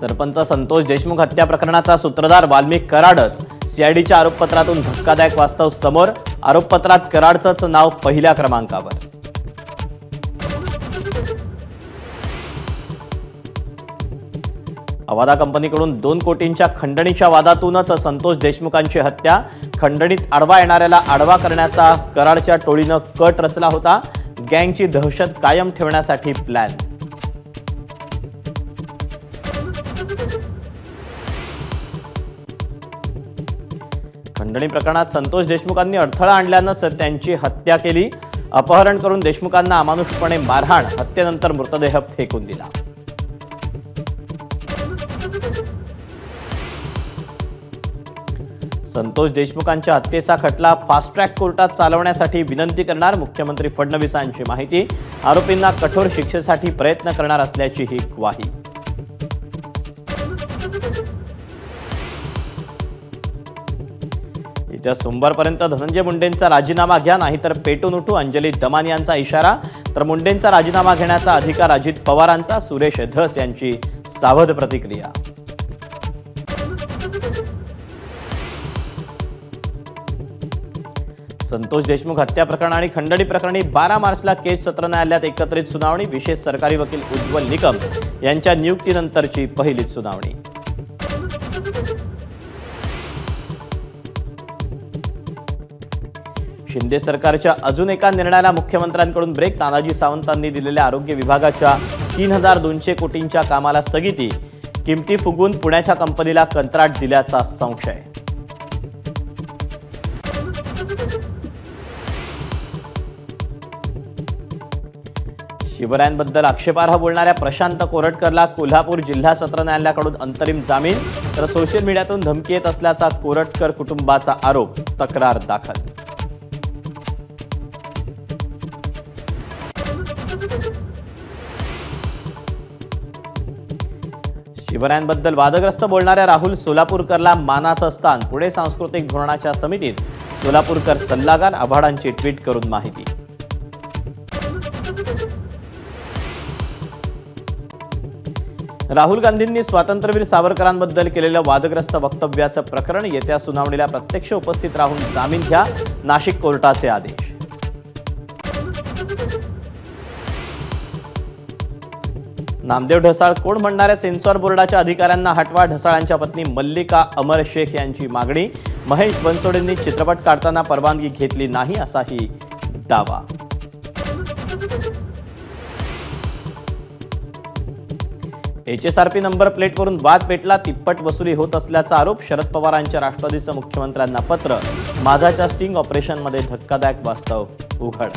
सरपंच संतोष देशमुख हत्या प्रकरणाचा सूत्रधार वाल्मिक कराडच सीआयडीच्या आरोपपत्रातून धक्कादायक वास्तव समोर। आरोपपत्रात कराडचंच नाव पहिल्या क्रमांकावर। अवादा कंपनीकडून 2 कोटींच्या खंडणीच्या वादातूनच संतोष देशमुखांची हत्या। खंडणीत आडवा येणाऱ्याला आडवा करण्याचा कराडच्या टोळीनं कट रचला होता। गँगची दहशत कायम ठेवण्यासाठी प्लॅन। खंडणी प्रकरणात संतोष देशमुखांनी अडथळा आणल्यानंच त्यांची हत्या केली। अपहरण करून देशमुखांना अमानुषपणे मारहाण, हत्येनंतर मृतदेह फेकून दिला। संतोष देशमुखांच्या हत्येचा खटला फास्ट ट्रॅक कोर्टात चालवण्यासाठी विनंती करणार मुख्यमंत्री फडणवीसांची माहिती। आरोपींना कठोर शिक्षेसाठी प्रयत्न करणार असल्याची ही ग्वाही। येत्या सोमवारपर्यंत धनंजय मुंडेंचा राजीनामा घ्या, नाहीतर पेटून उठू, अंजली दमानी यांचा इशारा। तर मुंडेंचा राजीनामा घेण्याचा अधिकार अजित पवारांचा, सुरेश धस यांची सावध प्रतिक्रिया। संतोष देशमुख हत्या प्रकरण आणि खंडणी प्रकरणी 12 मार्चला केज सत्र न्यायालयात एकत्रित सुनावणी। विशेष सरकारी वकील उज्ज्वल निकम यांच्या नियुक्तीनंतरची पहिलीच सुनावणी। शिंदे सरकारच्या अजून एका निर्णयाला मुख्यमंत्र्यांकडून ब्रेक। तानाजी सावंतांनी दिलेल्या आरोग्य विभागाच्या 3200 कोटींच्या कामाला स्थगिती। किमती फुगवून पुण्याच्या कंपनीला कंत्राट दिल्याचा संशय। शिवरायांबद्दल आक्षेपार्ह बोलणाऱ्या प्रशांत कोरटकरला कोल्हापूर जिल्हा सत्र न्यायालयाकडून अंतरिम जामीन। तर सोशल मीडियातून धमकी येत असल्याचा कोरटकर कुटुंबाचा आरोप, तक्रार दाखल। शिवरायांबद्दल वादग्रस्त बोलणाऱ्या राहुल सोलापूरकरला मानाचं स्थान। पुणे सांस्कृतिक धोरणाच्या समितीत सोलापूरकर सल्लागार, आव्हाडांची ट्विट करून माहिती। राहुल गांधींनी स्वातंत्र्यवीर सावरकरांबद्दल केलेलं वादग्रस्त वक्तव्याचं प्रकरण। येत्या सुनावणीला प्रत्यक्ष उपस्थित राहून जामीन घ्या, नाशिक कोर्टाचे आदेश। नामदेव ढसाळ कोण म्हणणाऱ्या सेन्सॉर बोर्डाच्या अधिकाऱ्यांना हटवा। ढसाळांच्या पत्नी मल्लिका अमर शेख यांची मागणी। महेश बनसोडेंनी चित्रपट काढताना परवानगी घेतली नाही असाही दावा। HSRP नंबर प्लेटवरून वाद पेटला। तिप्पट वसुली होत असल्याचा आरोप। शरद पवारांच्या राष्ट्रवादीचं मुख्यमंत्र्यांना पत्र। माझाच्या स्टिंग ऑपरेशनमध्ये धक्कादायक वास्तव उघड।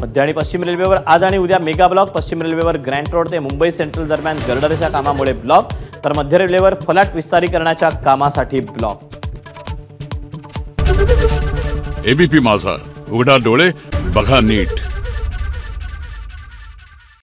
मध्य आणि पश्चिम रेल्वेवर आज आणि उद्या मेगा ब्लॉक। पश्चिम रेल्वेवर ग्रँट रोड ते मुंबई सेंट्रल दरम्यान गर्डरच्या कामामुळे ब्लॉक। तर मध्य रेल्वेवर फलाट विस्तारीकरणाच्या कामासाठी ब्लॉक। एबीपी माझा, उघडा डोळे बघा नीट।